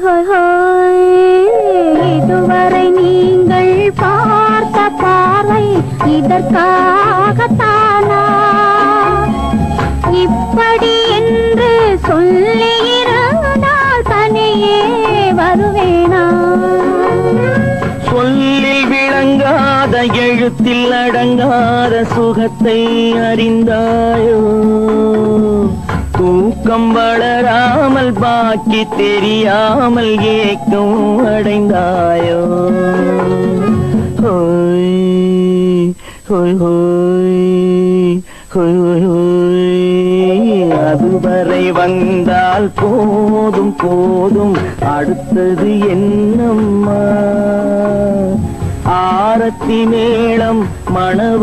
ஹோய் ஹோய் ஹோய், இதுவரை நீங்கள் பார்த்த பார்வை இதற்காகத்தானா? இப்படி என்று சொல்லியிருந்தால் தனியே வருவேனா? சொல்லில் விளங்காத எழுத்தில் அடங்காத சுகத்தை அறிந்தாயோ? தூக்கம் வளராமல் பாக்கி தெரியாமல் ஏக்கம் அடைந்தாயோ? ஹோய் ஹோய் ஹோய் ஹோய் ஹோய் ஹோய், அதுவரை வந்தால் போதும் போதும், அடுத்தது என்னம்மா? ஆரத்தி மேளம் மணவ